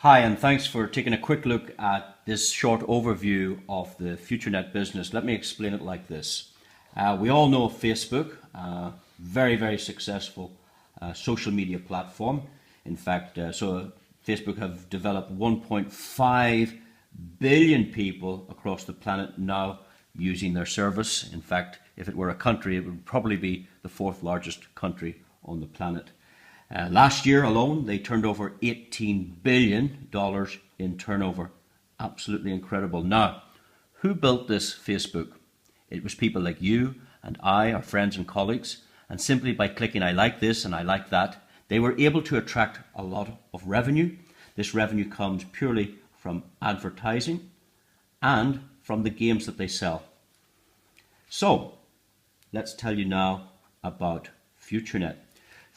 Hi, and thanks for taking a quick look at this short overview of the Futurenet business. Let me explain it like this. We all know Facebook, very, very successful social media platform. In fact, Facebook have developed 1.5 billion people across the planet now using their service. In fact, if it were a country, it would probably be the fourth largest country on the planet. Last year alone, they turned over $18 billion in turnover. Absolutely incredible. Now, who built this Facebook? It was people like you and I, our friends and colleagues, and simply by clicking I like this and I like that, they were able to attract a lot of revenue. This revenue comes purely from advertising and from the games that they sell. So, let's tell you now about Futurenet.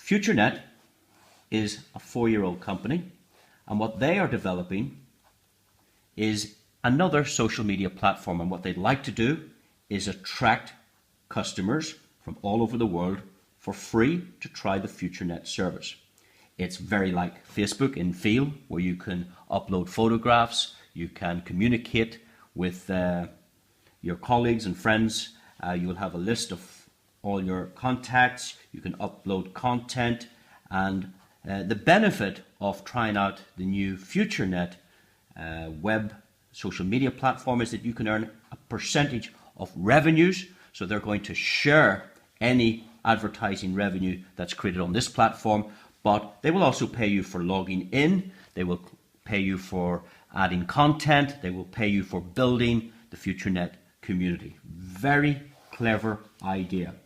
Futurenet is a 4-year-old company, and what they are developing is another social media platform, and what they'd like to do is attract customers from all over the world for free to try the Futurenet service. It's very like Facebook in feel, where you can upload photographs, you can communicate with your colleagues and friends, you will have a list of all your contacts, you can upload content, and the benefit of trying out the new Futurenet web social media platform is that you can earn a percentage of revenues. So they're going to share any advertising revenue that's created on this platform, but they will also pay you for logging in, they will pay you for adding content, they will pay you for building the Futurenet community. Very clever idea.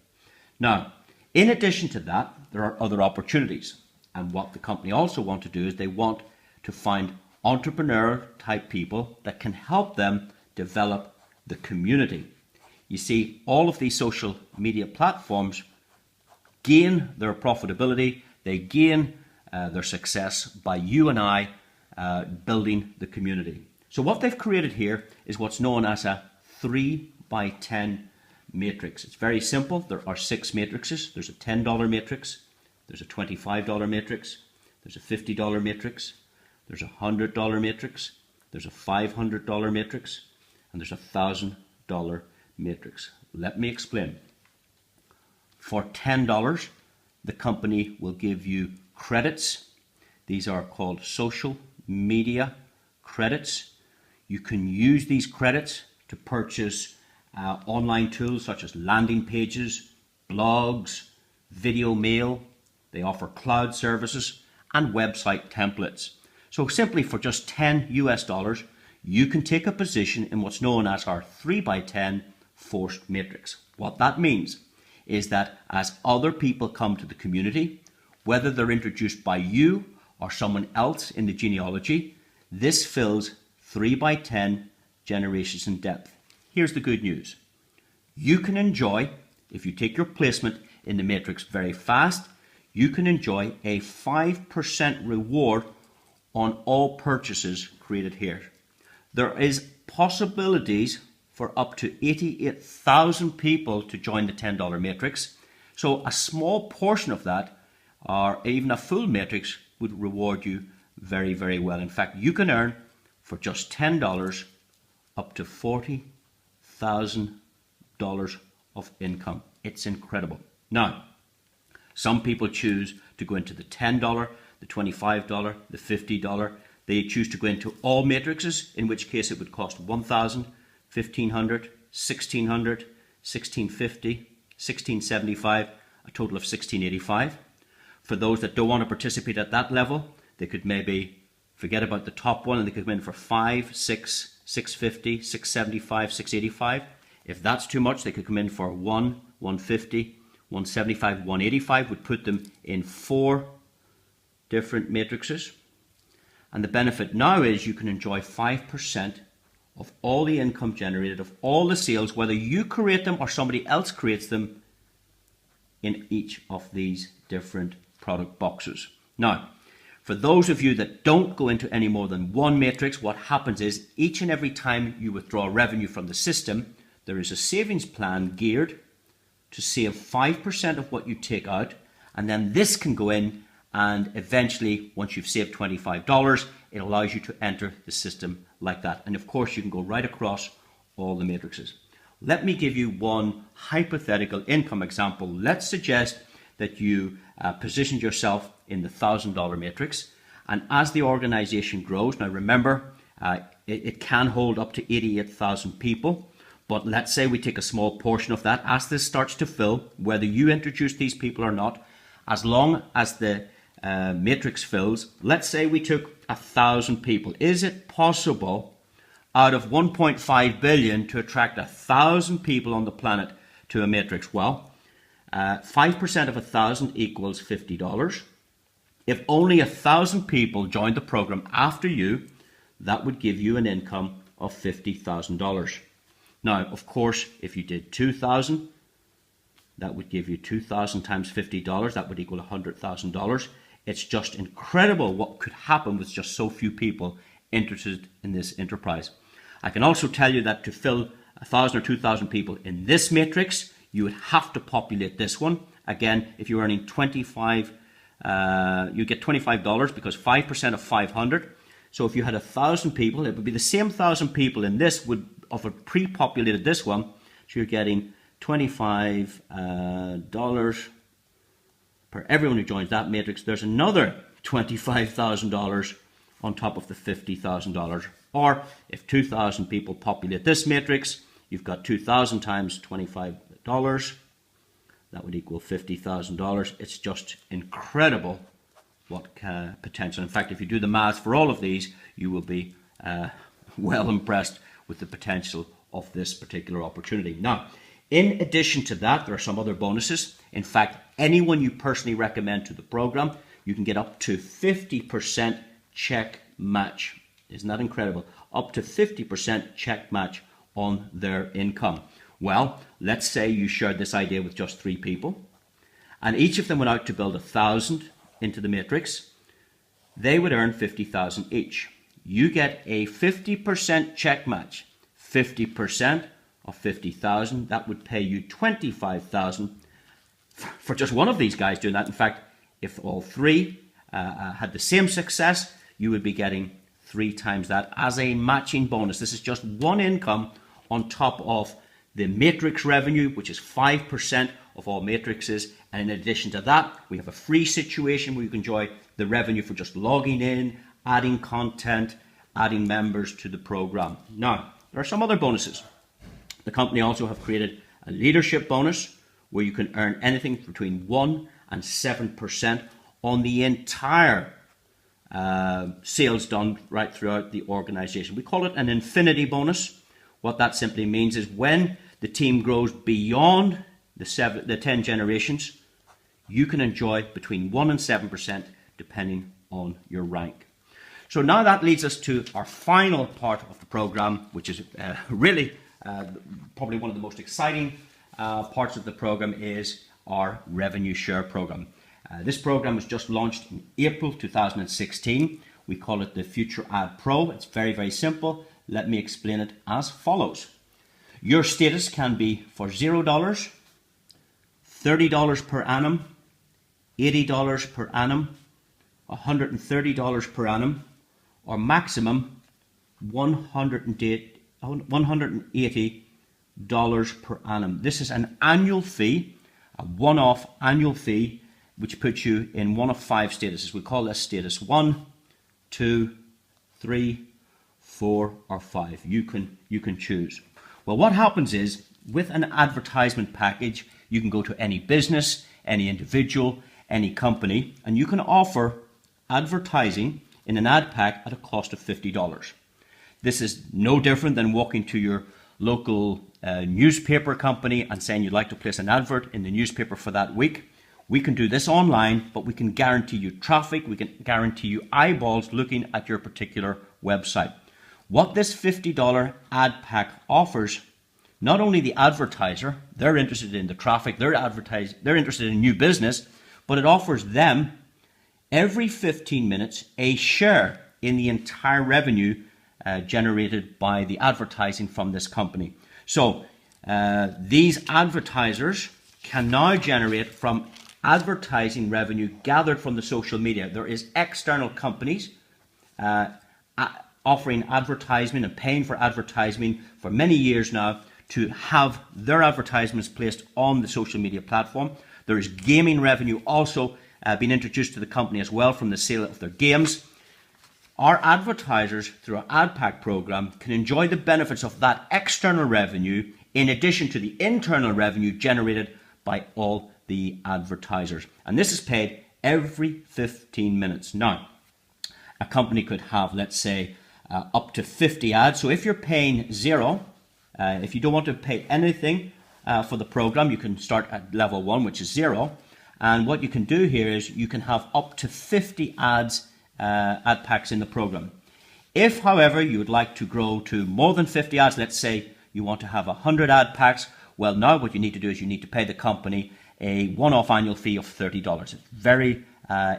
Now, in addition to that, there are other opportunities. And what the company also want to do is they want to find entrepreneur type people that can help them develop the community. You see, all of these social media platforms gain their profitability, they gain their success by you and I building the community. So what they've created here is what's known as a 3x10 matrix. It's very simple. There are 6 matrices. There's a $10 matrix. There's a $25 matrix, there's a $50 matrix, there's a $100 matrix, there's a $500 matrix, and there's a $1,000 matrix. Let me explain. For $10, the company will give you credits. These are called social media credits. You can use these credits to purchase online tools such as landing pages, blogs, video mail. They offer cloud services and website templates. So simply for just $10 US, you can take a position in what's known as our 3x10 forced matrix. What that means is that as other people come to the community, whether they're introduced by you or someone else in the genealogy, this fills 3x10 generations in depth. Here's the good news. You can enjoy, if you take your placement in the matrix very fast, you can enjoy a 5% reward on all purchases created here. There is possibilities for up to 88,000 people to join the $10 matrix. So a small portion of that, or even a full matrix, would reward you very, very well. In fact, you can earn for just $10 up to $40,000 of income. It's incredible. Now, some people choose to go into the $10, the $25, the $50. They choose to go into all matrices, in which case it would cost $1,000, $1,500, $1,600, $1,650, $1,675, a total of $1,685. For those that don't want to participate at that level, they could maybe forget about the top one and they could go in for $5, $6, $650, $675, $685. If that's too much, they could come in for $1, $150, $175, $185, would put them in 4 different matrices. And the benefit now is you can enjoy 5% of all the income generated, of all the sales, whether you create them or somebody else creates them, in each of these different product boxes. Now, for those of you that don't go into any more than one matrix, what happens is each and every time you withdraw revenue from the system, there is a savings plan geared to save 5% of what you take out, and then this can go in and eventually once you've saved $25, it allows you to enter the system like that. And of course you can go right across all the matrices. Let me give you one hypothetical income example. Let's suggest that you positioned yourself in the $1,000 matrix, and as the organization grows, now remember it can hold up to 88,000 people, but let's say we take a small portion of that. As this starts to fill, whether you introduce these people or not, as long as the matrix fills, let's say we took 1,000 people. Is it possible out of 1.5 billion to attract 1,000 people on the planet to a matrix? Well, 5% of 1,000 equals $50. If only 1,000 people joined the program after you, that would give you an income of $50,000. Now, of course, if you did 2,000, that would give you 2,000 times $50. That would equal $100,000. It's just incredible what could happen with just so few people interested in this enterprise. I can also tell you that to fill 1,000 or 2,000 people in this matrix, you would have to populate this one. Again, if you're earning 25, you get $25 because 5% of 500. So if you had 1,000 people, it would be the same 1,000 people in this would of a pre-populated this one. So you're getting $25 per everyone who joins that matrix. There's another $25,000 on top of the $50,000. Or if 2,000 people populate this matrix, you've got 2,000 times $25. That would equal $50,000. It's just incredible what potential. In fact, if you do the math for all of these, you will be well impressed with the potential of this particular opportunity. Now, in addition to that, there are some other bonuses. In fact, anyone you personally recommend to the program, you can get up to 50% check match. Isn't that incredible? Up to 50% check match on their income. Well, let's say you shared this idea with just 3 people, and each of them went out to build 1,000 into the matrix. They would earn 50,000 each. You get a 50% check match. 50% of 50,000, that would pay you 25,000 for just one of these guys doing that. In fact, if all 3 had the same success, you would be getting 3 times that as a matching bonus. This is just one income on top of the matrix revenue, which is 5% of all matrices. And in addition to that, we have a free situation where you can enjoy the revenue for just logging in, adding content, adding members to the program. Now, there are some other bonuses. The company also have created a leadership bonus where you can earn anything between 1 and 7% on the entire sales done right throughout the organization. We call it an infinity bonus. What that simply means is when the team grows beyond the 10 generations, you can enjoy between 1 and 7% depending on your rank. So now that leads us to our final part of the program, which is really probably one of the most exciting parts of the program, is our revenue share program. This program was just launched in April 2016. We call it the Future AdPro. It's very, very simple. Let me explain it as follows. Your status can be for $0, $30 per annum, $80 per annum, $130 per annum, or maximum $180 per annum. This is an annual fee, a one-off annual fee, which puts you in one of 5 statuses. We call this status 1, 2, 3, 4, or 5. You can choose. Well, what happens is with an advertisement package, you can go to any business, any individual, any company, and you can offer advertising in an ad pack at a cost of $50. This is no different than walking to your local newspaper company and saying you'd like to place an advert in the newspaper for that week. We can do this online, but we can guarantee you traffic, we can guarantee you eyeballs looking at your particular website. What this $50 ad pack offers, not only the advertiser, they're interested in the traffic, they're interested in new business, but it offers them every 15 minutes a share in the entire revenue generated by the advertising from this company. So these advertisers can now generate from advertising revenue gathered from the social media. There is external companies offering advertisement and paying for advertising for many years now to have their advertisements placed on the social media platform. There is gaming revenue also being introduced to the company as well from the sale of their games. Our advertisers through our AdPack program can enjoy the benefits of that external revenue in addition to the internal revenue generated by all the advertisers. And this is paid every 15 minutes. Now, a company could have, let's say, up to 50 ads. So if you're paying zero, if you don't want to pay anything for the program, you can start at level 1, which is 0. And what you can do here is you can have up to 50 ads, ad packs in the program. If, however, you would like to grow to more than 50 ads, let's say you want to have 100 ad packs, well, now what you need to do is you need to pay the company a one-off annual fee of $30. It's very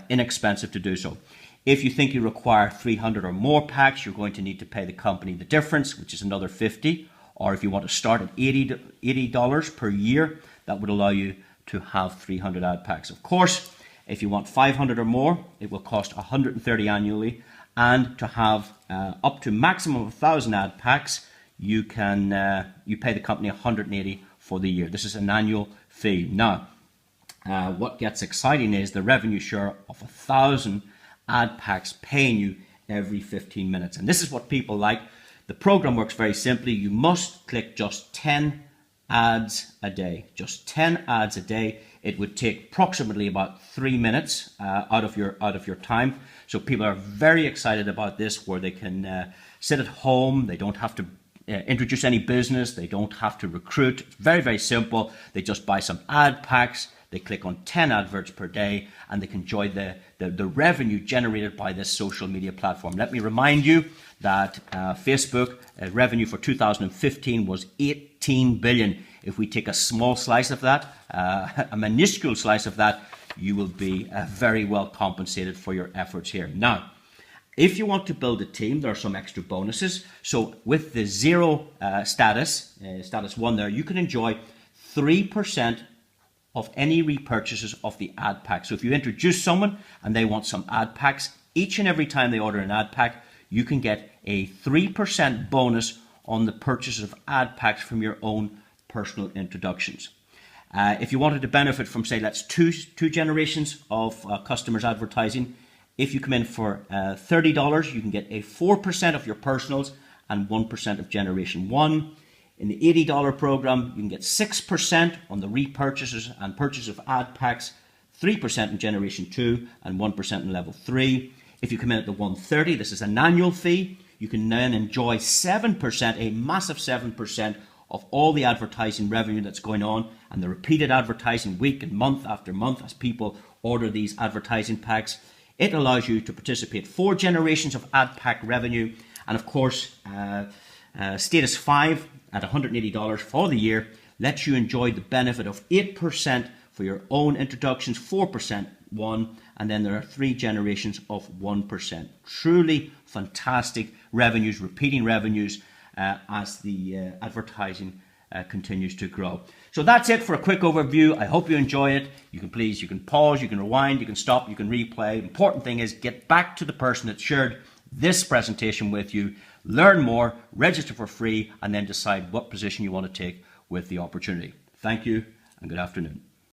inexpensive to do so. If you think you require 300 or more packs, you're going to need to pay the company the difference, which is another $50. Or if you want to start at $80 per year, that would allow you to have 300 ad packs. Of course, if you want 500 or more, it will cost $130 annually. And to have up to maximum of 1,000 ad packs, you pay the company $180 for the year. This is an annual fee. Now, what gets exciting is the revenue share of 1,000 ad packs paying you every 15 minutes. And this is what people like. The program works very simply. You must click just 10 ads a day. Just 10 ads a day. It would take approximately about 3 minutes out of your time. So people are very excited about this, where they can sit at home. They don't have to introduce any business. They don't have to recruit. It's very, very simple. They just buy some ad packs. They click on 10 adverts per day, and they can enjoy the revenue generated by this social media platform. Let me remind you that Facebook revenue for 2015 was $18 billion. If we take a small slice of that, a minuscule slice of that, you will be very well compensated for your efforts here. Now, if you want to build a team, there are some extra bonuses. So with the zero status 1 there, you can enjoy 3% of any repurchases of the ad pack. So if you introduce someone and they want some ad packs, each and every time they order an ad pack, you can get a 3% bonus on the purchase of ad packs from your own personal introductions. If you wanted to benefit from, say, that's two generations of customers advertising, if you come in for $30, you can get a 4% of your personals and 1% of generation 1. In the $80 program, you can get 6% on the repurchases and purchase of ad packs, 3% in generation 2 and 1% in level 3. If you come in at the $130, this is an annual fee. You can then enjoy 7%, a massive 7% of all the advertising revenue that's going on, and the repeated advertising week and month after month as people order these advertising packs. It allows you to participate 4 generations of ad pack revenue, and of course, status 5 at $180 for the year lets you enjoy the benefit of 8% for your own introductions, 4% 1, and then there are 3 generations of 1%. Truly fantastic revenues, repeating revenues as the advertising continues to grow. So that's it for a quick overview. I hope you enjoy it. You can pause, you can rewind, you can stop, you can replay. The important thing is get back to the person that shared this presentation with you, learn more, register for free, and then decide what position you want to take with the opportunity. Thank you and good afternoon.